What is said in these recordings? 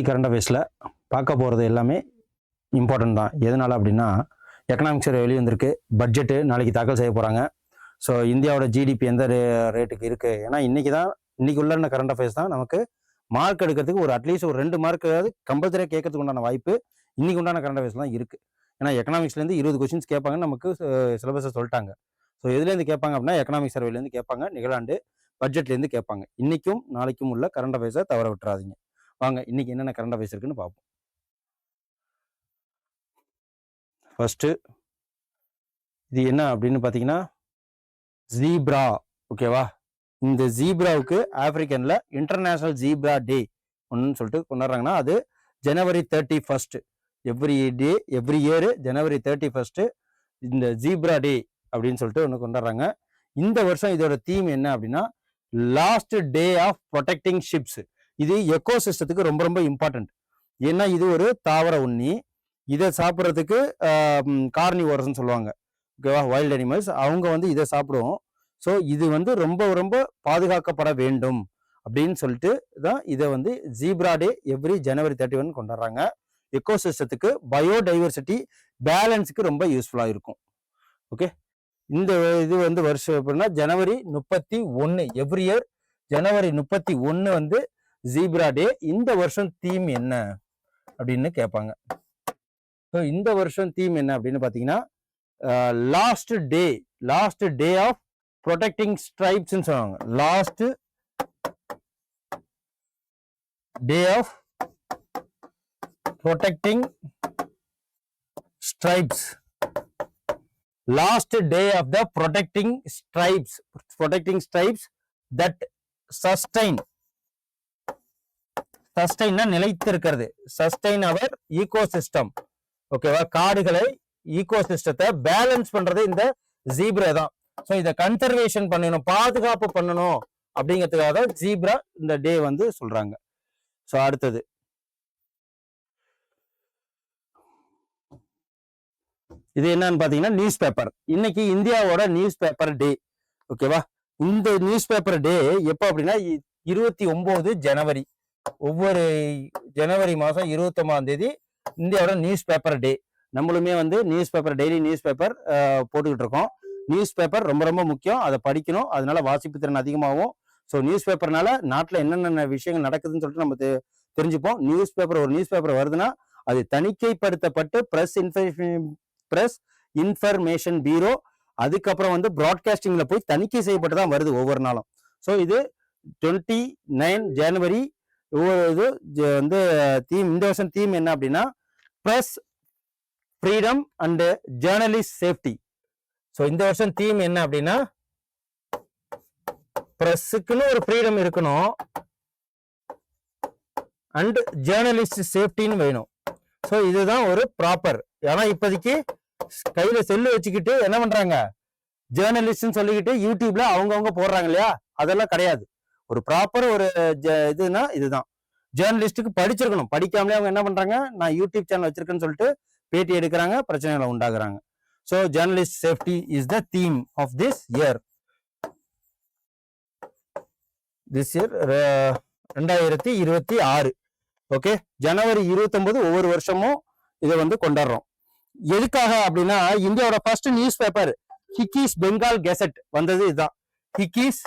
Daily current அஃபேர்ஸில் பார்க்க போகிறது எல்லாமே இம்பார்ட்டன்ட் தான். எதனால் அப்படின்னா எக்கனாமிக்ஸ் வெளியே வந்திருக்கு, பட்ஜெட்டு நாளைக்கு தாக்கல் செய்ய போகிறாங்க. ஸோ இந்தியாவோட ஜிடிபி எந்த ரேட்டுக்கு இருக்குது, ஏன்னா இன்னைக்கு உள்ள கரண்ட் அஃபேர்ஸ் தான் நமக்கு மார்க் எடுக்கிறதுக்கு ஒரு அட்லீஸ்ட் ஒரு 2 மார்க்காவது கம்பல்சரியாக கேட்கறதுக்கு உண்டான வாய்ப்பு இன்னைக்கு உண்டான கரண்ட் அஃபேர்ஸ் தான் இருக்குது. ஏன்னா எக்கனாமிக்ஸ்லேருந்து 20 கொஸ்டின்ஸ் கேட்பாங்கன்னு நமக்கு சிலபஸை சொல்லிட்டாங்க. ஸோ எதுலேருந்து கேட்பாங்க அப்படின்னா எக்கனாமிக் சர்வேலேருந்து கேட்பாங்க, நிகழாண்டு பட்ஜெட்லேருந்து கேட்பாங்க. இன்னைக்கும் நாளைக்கும் உள்ள கரண்ட் அஃபேர்ஸை தவற விட்டுறாதீங்க. வாங்க இன்னைக்கு என்னென்ன கரண்ட் அஃபேர்ஸ் இருக்குன்னு பார்ப்போம். ஃபர்ஸ்ட் இது என்ன அப்படின்னு பார்த்தீங்கன்னா ஜீப்ரா. ஓகேவா, இந்த ஜீப்ராவுக்கு ஆப்பிரிக்கன்ல இன்டர்நேஷனல் ஜீப்ரா டே ஒன்னு சொல்லிட்டு கொண்டாடுறாங்கன்னா அது ஜனவரி 31. எவ்ரி இயர் ஜனவரி 31 இந்த ஜீப்ரா டே அப்படின்னு சொல்லிட்டு ஒன்று கொண்டாடுறாங்க. இந்த வருஷம் இதோட தீம் என்ன அப்படின்னா last day of protecting ships. இது எக்கோ சிஸ்டத்துக்கு ரொம்ப ரொம்ப இம்பார்ட்டன்ட். ஏன்னா இது ஒரு தாவர உண்ணி, இதை சாப்பிட்றதுக்கு கார்னிவோரஸ்ன்னு சொல்லுவாங்க. ஓகேவா, வைல்ட் அனிமல்ஸ் அவங்க இதை சாப்பிடுவோம். ஸோ இது ரொம்ப ரொம்ப பாதுகாக்கப்பட வேண்டும் அப்படின்னு சொல்லிட்டு தான் இதை ஜீப்ரா டே எவ்ரி ஜனவரி 31 கொண்டாடுறாங்க. எக்கோ சிஸ்டத்துக்கு பயோடைவர்சிட்டி பேலன்ஸுக்கு ரொம்ப யூஸ்ஃபுல்லாக இருக்கும். ஓகே, இந்த இது வருஷம் எப்படின்னா ஜனவரி 31 எவ்ரி இயர் ஜனவரி 31 ஜீப்ரா டே. இந்த வருஷம் தீம் என்ன அப்படின்னு கேட்பாங்க. ஸோ இந்த வருஷம் தீம் என்ன அப்படின்னு பார்த்தீங்கன்னா லாஸ்ட் டே ஆஃப் ப்ரொடெக்டிங் ஸ்ட்ரைப்ஸ்ன்னு சொல்லுவாங்க. Last day of protecting stripes. Last day of the protecting stripes that சஸ்டைன்னா நிலைத்து இருக்கிறது, சஸ்டைன் அவர் ஈகோசிஸ்டம். ஓகேவா, காடுகளை ஈகோசிஸ்டத்தை பேலன்ஸ் பண்றது இந்த ஜீப்ரா தான். ஸோ இதை கன்சர்வேஷன் பண்ணணும், பாதுகாப்பு பண்ணணும் அப்படிங்கிறதுக்காக தான் ஜீப்ரா இந்த டே சொல்றாங்க. ஸோ அடுத்தது இது என்னன்னு பாத்தீங்கன்னா நியூஸ் பேப்பர். இன்னைக்கு இந்தியாவோட நியூஸ் பேப்பர் டே. ஓகேவா, இந்த நியூஸ் பேப்பர் டே எப்போ அப்படின்னா 29 ஜனவரி. ஒவ்வொரு ஜனவரி மாதம் 29ஆம் தேதி இந்தியாவோட நியூஸ் பேப்பர் டே. நம்மளுமே news paper daily news paper போட்டுக்கிட்டு இருக்கோம். நியூஸ் பேப்பர் ரொம்ப ரொம்ப முக்கியம், அதை படிக்கணும். அதனால வாசிப்பு திறன் அதிகமாகும். ஸோ நியூஸ் பேப்பர்னால நாட்டில் என்னென்ன விஷயங்கள் நடக்குதுன்னு சொல்லிட்டு நம்ம தெரிஞ்சுப்போம். ஒரு நியூஸ் பேப்பர் வருதுன்னா அது தணிக்கைப்படுத்தப்பட்டு பிரஸ் இன்ஃபர்மேஷன் பீரோ, அதுக்கப்புறம் ப்ராட்காஸ்டிங்ல போய் தணிக்கை செய்யப்பட்டு தான் வருது ஒவ்வொரு நாளும். ஸோ இது 29 ஜனவரி. தீம் இந்த வருஷம் தீம் என்ன அப்படின்னா press freedom and journalist safety. So இந்த வருஷம் தீம் என்ன அப்படின்னா பிரஸுக்குன்னு ஒரு ஃப்ரீடம் இருக்கணும் அண்ட் ஜேர்னலிஸ்ட் சேஃப்டின்னு வேணும். ஸோ இதுதான் ஒரு ப்ராப்பர். ஏன்னா இப்போதைக்கு கையில செல்லு வச்சுக்கிட்டு என்ன பண்றாங்க, ஜேர்னலிஸ்ட்னு சொல்லிக்கிட்டு யூடியூப்ல அவங்கவுங்க போடுறாங்க இல்லையா, அதெல்லாம் கிடையாது. ஒரு ப்ராப்பர் ஒரு இதுனா இதுதான். ஜேர்னலிஸ்டுக்கு படிச்சிருக்கணும், படிக்காமலே அவங்க என்ன பண்றாங்க, நான் யூடியூப் சேனல் வச்சிருக்கேன்னு சொல்லிட்டு பேட்டி எடுக்கிறாங்க, பிரச்சனைகளை உண்டாக்குறாங்க. So journalist safety is the theme of this year. 2026. Okay, ஜனவரி 29 ஒவ்வொரு வருஷமும் இதை கொண்டாடுறோம். எதுக்காக அப்படின்னா இந்தியாவோட first news paper Hicky's Bengal Gazette வந்தது. இதுதான் ஹிக்கீஸ்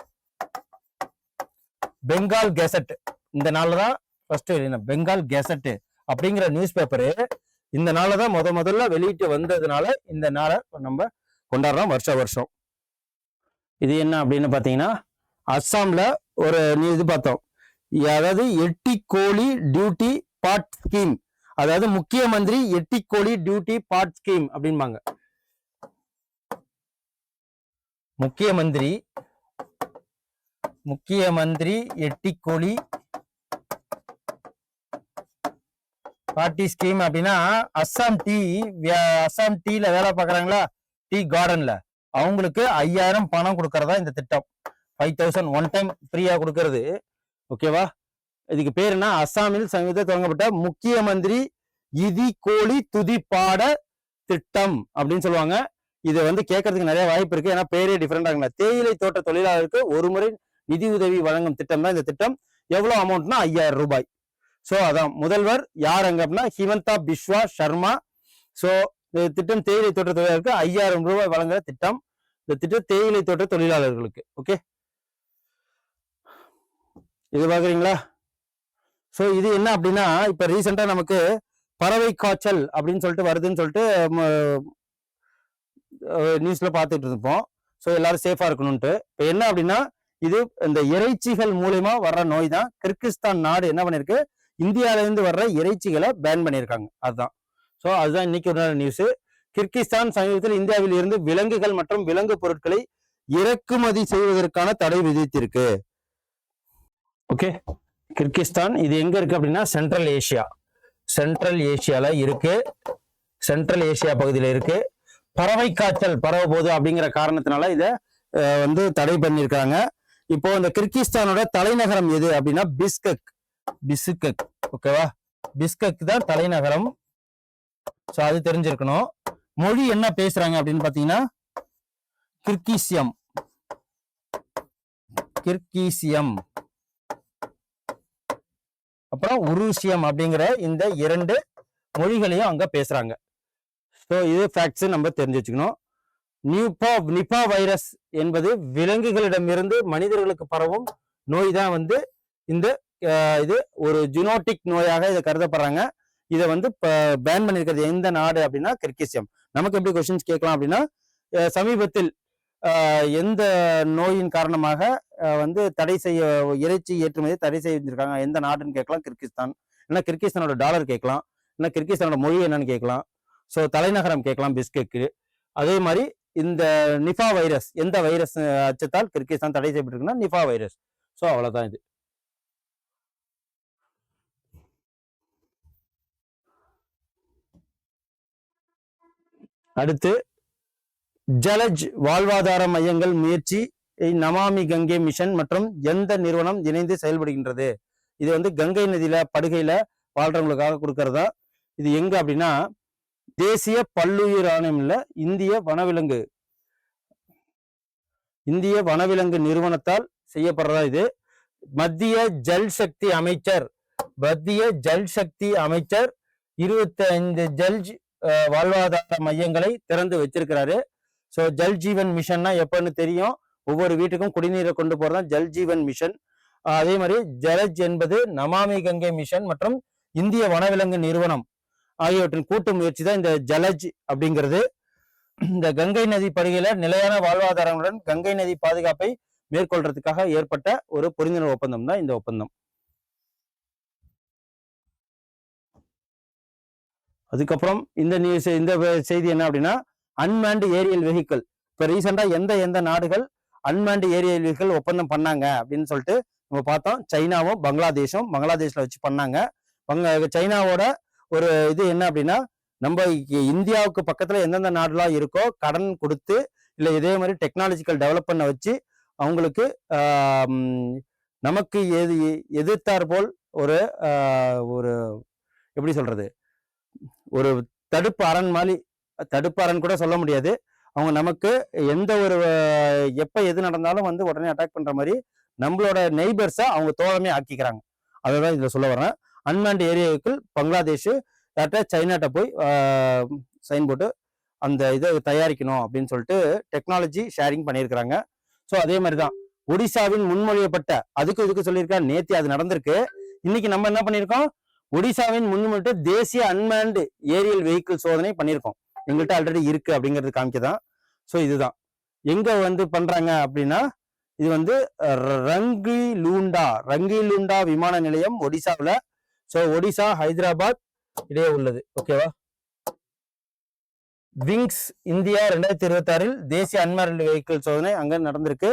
பெங்கால் கெசட். இந்த நாள்ல தான் ஃபர்ஸ்ட் பெங்கால் கெசட் அப்படிங்கிற நியூஸ் பேப்பரு இந்த நாள்ல தான் முதல்ல வெளியிட்டு வந்ததுனால இந்த நாளை நம்ம கொண்டாடுறோம் வருஷம். இது என்ன அப்படின்னு பாத்தீங்கன்னா அஸ்ஸாம்ல ஒரு இது பார்த்தோம், அதாவது எட்டிக்கோலி டியூட்டி பாட் ஸ்கீம். அதாவது முக்கிய மந்திரி எட்டிக்கோலி டியூட்டி பாட் ஸ்கீம் அப்படின்பாங்க. முக்கிய மந்திரி எட்டிக்கோலி பார்ட்டி ஸ்கீம் அப்படின்னா அஸ்ஸாம் டீல வேலை பார்க்கறாங்களா, டீ கார்டன்ல, அவங்களுக்கு 5000 பணம் கொடுக்கறதா இந்த திட்டம். 5000 ஒன் டைம் ஃப்ரீயா கொடுக்கறது. ஓகேவா, இதுக்கு பேர் என்ன, அஸ்ஸாமில் சமீபத்தில் தொடங்கப்பட்ட முக்கிய மந்திரி இதி கோலி துதிப்பாட திட்டம் அப்படின்னு சொல்லுவாங்க. இதை கேட்கறதுக்கு நிறைய வாய்ப்பு இருக்கு, ஏன்னா பேரே டிஃபரெண்டா இருக்குல்ல. தேயிலை தோட்ட தொழிலாளருக்கு ஒரு முறை நிதி உதவி வழங்கும் திட்டம் தான் இந்த திட்டம். எவ்வளவு அமௌண்ட்னா 5000 ரூபாய். ஸோ அதான் முதல்வர் யார் அங்க அப்படின்னா ஹிமந்தா பிஸ்வா சர்மா. ஸோ இந்த திட்டம் தேயிலை தோட்ட தொழிலாளருக்கு 5000 ரூபாய் வழங்குற திட்டம். இந்த திட்டம் தேயிலை தோட்ட தொழிலாளர்களுக்கு. ஓகே, இது பாக்குறீங்களா? ஸோ இது என்ன அப்படின்னா இப்ப ரீசெண்டா நமக்கு பறவை காய்ச்சல் அப்படின்னு சொல்லிட்டு வருதுன்னு சொல்லிட்டு நியூஸ்ல பார்த்துட்டு இருப்போம். ஸோ எல்லாரும் சேஃபா இருக்கணும்ட்டு. இப்போ என்ன அப்படின்னா இது இந்த இறைச்சிகள் மூலியமா வர்ற நோய் தான். கிர்கிஸ்தான் நாடு என்ன பண்ணிருக்கு, இந்தியாவில இருந்து வர்ற இறைச்சிகளை பேன் பண்ணியிருக்காங்க. அதுதான். ஸோ அதுதான் இன்னைக்கு ஒரு நாள் நியூஸ். கிர்கிஸ்தான் சமீபத்தில் இந்தியாவில் இருந்து விலங்குகள் மற்றும் விலங்கு பொருட்களை இறக்குமதி செய்வதற்கான தடை விதித்திருக்கு. ஓகே, கிர்கிஸ்தான் இது எங்க இருக்கு அப்படின்னா சென்ட்ரல் ஏசியால இருக்கு. சென்ட்ரல் ஏசியா பகுதியில் இருக்கு. பறவை காய்ச்சல் பரவ போகுது அப்படிங்கிற காரணத்தினால இதை வந்து தடை பண்ணியிருக்காங்க. இப்போ இந்த கிர்கிஸ்தானோட தலைநகரம் எது அப்படின்னா பிஸ்கக். ஓகேவா, பிஸ்கக் தான் தலைநகரம். ஸோ அது தெரிஞ்சிருக்கணும். மொழி என்ன பேசுறாங்க அப்படின்னு பாத்தீங்கன்னா கிர்கீசியம் அப்புறம் உருசியம் அப்படிங்கிற இந்த 2 மொழிகளையும் அங்க பேசுறாங்க. ஸோ இது ஃபேக்ட்ஸ் நம்ம தெரிஞ்சு வச்சுக்கணும். நிபா வைரஸ் என்பது விலங்குகளிடமிருந்து மனிதர்களுக்கு பரவும் நோய் தான் வந்து இந்த இது ஒரு ஜுனோட்டிக் நோயாக இதை கருதப்படுறாங்க. இதை வந்து பேன் பண்ணிருக்கிறது எந்த நாடு அப்படின்னா கிர்கிசியம். நமக்கு எப்படி கொஸ்டின்ஸ் கேட்கலாம் அப்படின்னா சமீபத்தில் எந்த நோயின் காரணமாக வந்து தடை செய்ய இறைச்சி ஏற்றுமதி தடை செஞ்சிருக்காங்க எந்த நாடுன்னு கேட்கலாம், கிர்கிஸ்தான். இல்லைன்னா கிர்கிஸ்தானோட டாலர் கேட்கலாம், இல்லைன்னா கிர்கிஸ்தானோட மொழி என்னன்னு கேட்கலாம். ஸோ தலைநகரம் கேட்கலாம் பிஸ்கெக்கு. அதே மாதிரி இந்த நிபா வைரஸ் எந்த வைரஸ் அச்சத்தால் கிர்கிஸ்தான் தடை செய்யப்பட்டிருக்குன்னா நிபா வைரஸ். ஸோ அவ்வளவுதான் இது. அடுத்து ஜலஜ் வாழ்வாதார மையங்கள் முயற்சி நமாமி கங்கை மிஷன் மற்றும் எந்த நிறுவனம் இணைந்து செயல்படுகின்றது? இது வந்து கங்கை நதியில படுகையில வாழ்றவங்களுக்காக கொடுக்கறதா. இது எங்க அப்படின்னா தேசிய பல்லுயிர் ஆணையம் இல்ல, இந்திய வனவிலங்கு நிறுவனத்தால் செய்யப்படுறதா. இது மத்திய ஜல் சக்தி அமைச்சர் 25 ஜல் வாழ்வாதார மையங்களை திறந்து வச்சிருக்கிறாரு. ஸோ ஜல் ஜீவன் மிஷன்னா எப்பன்னு தெரியும், ஒவ்வொரு வீட்டுக்கும் குடிநீரை கொண்டு போறதான் ஜல் ஜீவன் மிஷன். அதே மாதிரி ஜலஜ் என்பது நமாமி கங்கை மிஷன் மற்றும் இந்திய வனவிலங்கு நிறுவனம் ஆகியவற்றின் கூட்டு முயற்சி தான் இந்த ஜலஜ் அப்படிங்கிறது. இந்த கங்கை நதி படுகையில நிலையான வாழ்வாதாரங்களுடன் கங்கை நதி பாதுகாப்பை மேற்கொள்றதுக்காக ஏற்பட்ட ஒரு புரிந்துணர்வு ஒப்பந்தம் தான் இந்த ஒப்பந்தம். அதுக்கப்புறம் இந்த செய்தி என்ன அப்படின்னா அன்மேண்ட் ஏரியல் வெஹிக்கிள். இப்போ ரீசெண்டா எந்த நாடுகள் அன்மேண்ட் ஏரியல் வெஹிக்கிள் ஒப்பந்தம் பண்ணாங்க அப்படின்னு சொல்லிட்டு நம்ம பார்த்தோம். சைனாவும் பங்களாதேஷ்ல வச்சு பண்ணாங்க. சைனாவோட ஒரு இது என்ன அப்படின்னா நம்ம இந்தியாவுக்கு பக்கத்துல எந்தெந்த நாடுலாம் இருக்கோ கடன் கொடுத்து இல்லை இதே மாதிரி டெக்னாலஜிக்கல் டெவலப் பண்ண வச்சு அவங்களுக்கு நமக்கு எதிர்த்தார் போல் ஒரு எப்படி சொல்றது, ஒரு தடுப்பு அரண் கூட சொல்ல முடியாது. அவங்க நமக்கு எந்த ஒரு எப்ப எது நடந்தாலும் வந்து உடனே அட்டாக் பண்ற மாதிரி நம்மளோட நெய்பர்ஸை அவங்க தோழமே ஆக்கிக்கிறாங்க. அதான் இதுல சொல்ல வரேன். அன்மேண்ட் ஏரியாவுக்கு பங்களாதேஷ் சைனாட்ட போய் சைன் போட்டு அந்த இதை தயாரிக்கணும் அப்படின்னு சொல்லிட்டு டெக்னாலஜி ஷேரிங் பண்ணியிருக்கிறாங்க. ஸோ அதே மாதிரிதான் ஒடிசாவின் முன்மொழியப்பட்ட இதுக்கு சொல்லியிருக்காங்க. நேத்தி அது நடந்திருக்கு. இன்னைக்கு நம்ம என்ன பண்ணியிருக்கோம், ஒடிசாவின் முன்மொழியப்பட்ட தேசிய அன்மேண்ட் ஏரியல் வெஹிக்கிள் சோதனை பண்ணியிருக்கோம். எங்கள்கிட்ட ஆல்ரெடி இருக்கு அப்படிங்கிறது காமிக்கதான். ஸோ இதுதான் எங்க வந்து பண்றாங்க அப்படின்னா இது வந்து ரங்கிலூண்டா விமான நிலையம் ஒடிசாவில். ஸோ ஒடிசா ஹைதராபாத் இடையே உள்ளது. ஓகேவா. விங்ஸ் இந்தியா 2026 தேசிய அன்மேண்ட் வெஹிக்கிள் சோதனை அங்க நடந்திருக்கு.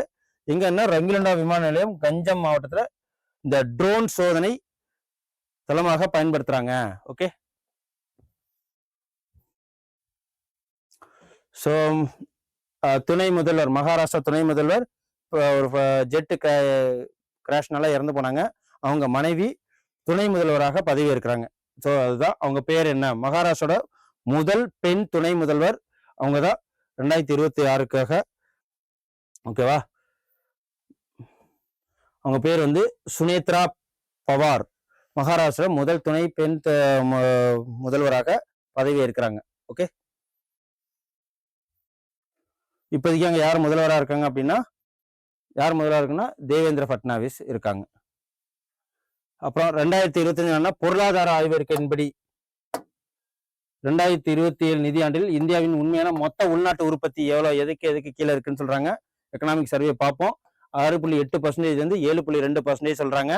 எங்கன்னா ரங்கிலுண்டா விமான நிலையம் கஞ்சம் மாவட்டத்துல இந்த ட்ரோன் சோதனை தளமாக பயன்படுத்துறாங்க. ஓகே. ஸோ துணை முதல்வர் மகாராஷ்டிரா துணை முதல்வர் ஒரு ஜெட்டு கிராஷ்னால இறந்து போனாங்க. அவங்க மனைவி துணை முதல்வராக பதவி ஏற்கிறாங்க. ஸோ அதுதான் அவங்க பேர் என்ன, மகாராஷ்டிரோட முதல் பெண் துணை முதல்வர் அவங்க தான் 2026க்காக. ஓகேவா. அவங்க பேர் வந்து சுனேத்ரா பவார். மகாராஷ்டிரா முதல் துணை பெண் முதல்வராக பதவி ஏற்கிறாங்க. ஓகே, இப்போதைக்கு அங்க யார் முதல்வராக இருக்காங்க அப்படின்னா, யார் முதல்வராக இருக்குன்னா தேவேந்திர பட்னாவிஸ் இருக்காங்க. அப்புறம் 2025 பொருளாதார ஆய்வறிக்கையின்படி 2027 நிதியாண்டில் இந்தியாவின் உண்மையான மொத்த உள்நாட்டு உற்பத்தி எவ்வளவு, எதுக்கு கீழே இருக்குன்னு சொல்றாங்க. எக்கனாமிக் சர்வே பார்ப்போம். 6.8% வந்து 7.2% சொல்றாங்க.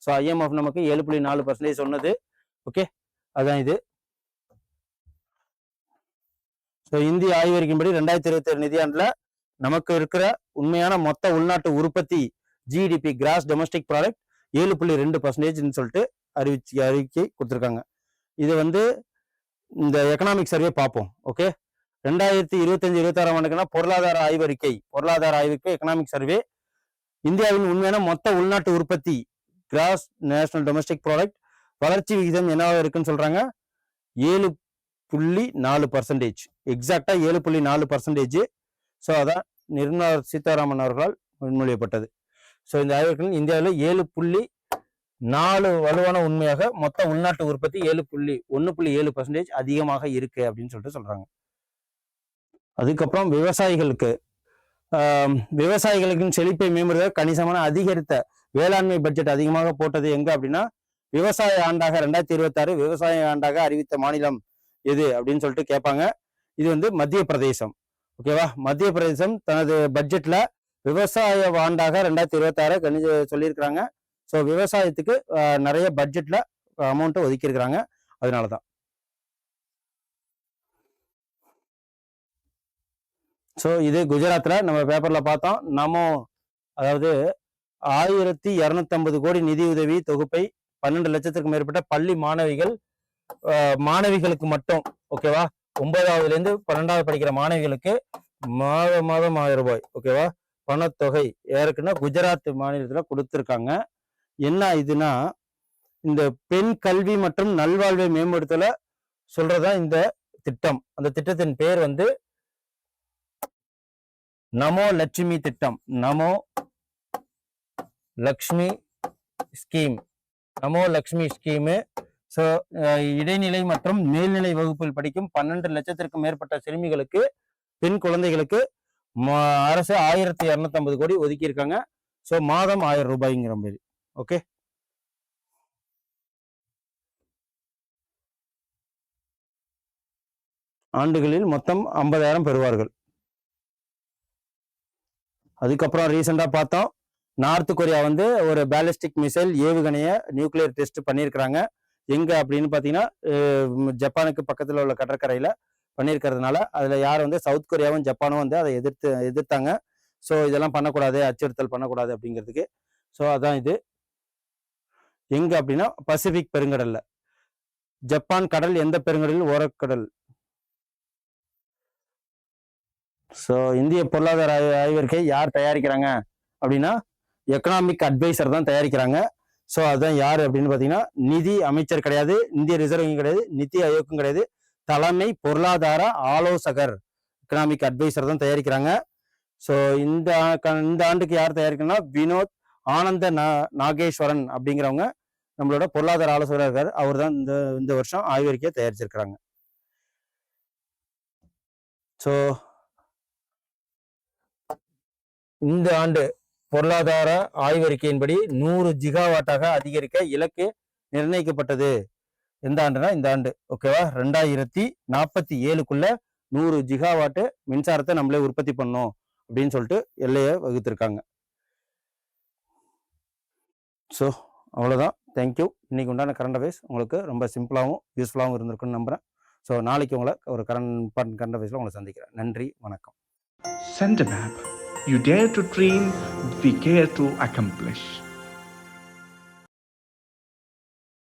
ஸோ IMF நமக்கு 7.4% சொன்னது. ஓகே, அதான் இது. ஸோ இந்திய ஆய்வறிக்கையின்படி 2027 நிதியாண்டுல நமக்கு இருக்கிற உண்மையான மொத்த உள்நாட்டு உற்பத்தி GDP கிராஸ் டொமஸ்டிக் ப்ராடக்ட் 7.2% சொல்லிட்டு அறிக்கை கொடுத்துருக்காங்க. இது வந்து இந்த எக்கனாமிக் சர்வே பார்ப்போம். ஓகே, 2025-26 ஆண்டுக்குன்னா பொருளாதார ஆய்வறிக்கை எக்கனாமிக் சர்வே இந்தியாவின் உண்மையான மொத்த உள்நாட்டு உற்பத்தி கிராஸ் நேஷனல் டொமஸ்டிக் ப்ராடக்ட் வளர்ச்சி விகிதம் என்னவா இருக்குன்னு சொல்றாங்க. 7.4%, எக்ஸாக்டா 7.4%. ஸோ அதான் நிர்மலா சீதாராமன் அவர்களால் முன்மொழியப்பட்டது. ஸோ இந்த ஆய்வறிக்கையில் இந்தியாவில் 7.4 வலுவான உண்மையாக மொத்த உள்நாட்டு உற்பத்தி 1.7% அதிகமாக இருக்கு அப்படின்னு சொல்லிட்டு சொல்றாங்க. அதுக்கப்புறம் விவசாயிகளுக்கு செழிப்பை மேம்படுத்த கணிசமான அதிகரித்த வேளாண்மை பட்ஜெட் அதிகமாக போட்டது எங்க அப்படின்னா, விவசாய ஆண்டாக 2026 விவசாய ஆண்டாக அறிவித்த மாநிலம் எது அப்படின்னு சொல்லிட்டு கேட்பாங்க. இது வந்து மத்திய பிரதேசம். ஓகேவா, மத்திய பிரதேசம் தனது பட்ஜெட்ல விவசாய ஆண்டாக 2026 சொல்லியிருக்கிறாங்க. ஸோ விவசாயத்துக்கு நிறைய பட்ஜெட்ல அமௌண்ட் ஒதுக்கி இருக்கிறாங்க. அதனாலதான். ஸோ இது குஜராத்ல நம்ம பேப்பர்ல பார்த்தோம். அதாவது 1250 கோடி நிதி உதவி தொகுப்பை 12 லட்சத்துக்கும் மேற்பட்ட பள்ளி மாணவிகளுக்கு மட்டும், ஓகேவா, 9வதுல இருந்து 12வது படிக்கிற மாணவிகளுக்கு மாதம் 1000 ரூபாய், ஓகேவா, பணத்தொகை யாருக்குன்னா குஜராத் மாநிலத்துல கொடுத்துருக்காங்க. என்ன இதுனா, இந்த பெண் கல்வி மற்றும் நல்வாழ்வை மேம்படுத்தல சொல்றதா இந்த திட்டம். அந்த திட்டத்தின் பேர் வந்து நமோ லட்சுமி திட்டம். நமோ லக்ஷ்மி ஸ்கீம். ஸோ இடைநிலை மற்றும் மேல்நிலை வகுப்பில் படிக்கும் 12 லட்சத்திற்கும் மேற்பட்ட சிறுமிகளுக்கு, பெண் குழந்தைகளுக்கு அரசு 1250 கோடி ஒதுக்கி இருக்காங்க. ஸோ மாதம் 1000 ரூபாய்ங்கிற மாதிரி. ஓகே, ஆண்டுகளில் மொத்தம் 50,000 பெறுவார்கள். அதுக்கப்புறம் ரீசெண்டா பார்த்தோம், நார்த் கொரியா வந்து ஒரு பேலிஸ்டிக் மிசைல் ஏவுகணைய நியூக்ளியர் டெஸ்ட் பண்ணியிருக்கிறாங்க. எங்க அப்படின்னு பாத்தீங்கன்னா, ஜப்பானுக்கு பக்கத்துல உள்ள கடற்கரையில பண்ணியிருக்கிறதுனால அதுல யார் வந்து சவுத் கொரியாவும் ஜப்பானும் வந்து அதை எதிர்த்தாங்க. ஸோ இதெல்லாம் பண்ணக்கூடாது, அச்சுறுத்தல் பண்ணக்கூடாது அப்படிங்கிறதுக்கு. ஸோ அதான் இது. எங்க அப்படின்னா பசிபிக் பெருங்கடல்ல. ஜப்பான் கடல் எந்த பெருங்கடலில்? ஓரக்கடல். ஸோ இந்திய பொருளாதார ஆய்வறிக்கை யார் தயாரிக்கிறாங்க அப்படின்னா, எக்கனாமிக் அட்வைசர் தான் தயாரிக்கிறாங்க. ஸோ அதுதான் யார் அப்படின்னு பார்த்தீங்கன்னா, நிதி அமைச்சர் கிடையாது, இந்திய ரிசர்வ் வங்கி கிடையாது, நிதி ஆயோக்கும் கிடையாது, தலைமை பொருளாதார ஆலோசகர் எக்கனாமிக் அட்வைசர் தான் தயாரிக்கிறாங்க. ஸோ இந்த ஆண்டுக்கு யார் தயாரிக்கணும்னா, வினோத் ஆனந்த நாகேஸ்வரன் அப்படிங்கிறவங்க நம்மளோட பொருளாதார ஆலோசகராக இருக்காரு. அவர் தான் இந்த வருஷம் ஆய்வறிக்கையை தயாரிச்சிருக்கிறாங்க. ஸோ இந்த ஆண்டு பொருளாதார ஆய்வறிக்கையின்படி 100 ஜிகாவாட்டாக அதிகரிக்க இலக்கு நிர்ணயிக்கப்பட்டது. எந்த ஆண்டுனா இந்த ஆண்டு. ஓகேவா, 2047க்குள்ள 100 ஜிகாவாட்டு மின்சாரத்தை நம்மளே உற்பத்தி பண்ணோம் அப்படின்னு சொல்லிட்டு எல்லையை வகுத்திருக்காங்க. ஸோ அவ்வளோதான். தேங்க்யூ. இன்னைக்கு உண்டான கரண்ட் அஃபேர்ஸ் உங்களுக்கு ரொம்ப சிம்பிளாகவும் யூஸ்ஃபுல்லாகவும் இருந்திருக்குன்னு நம்புறேன். ஸோ நாளைக்கு உங்களை ஒரு கரண்ட் அஃபேர்ஸில் உங்களை சந்திக்கிறேன். நன்றி, வணக்கம். Send a map. You dare to dream, we care to accomplish.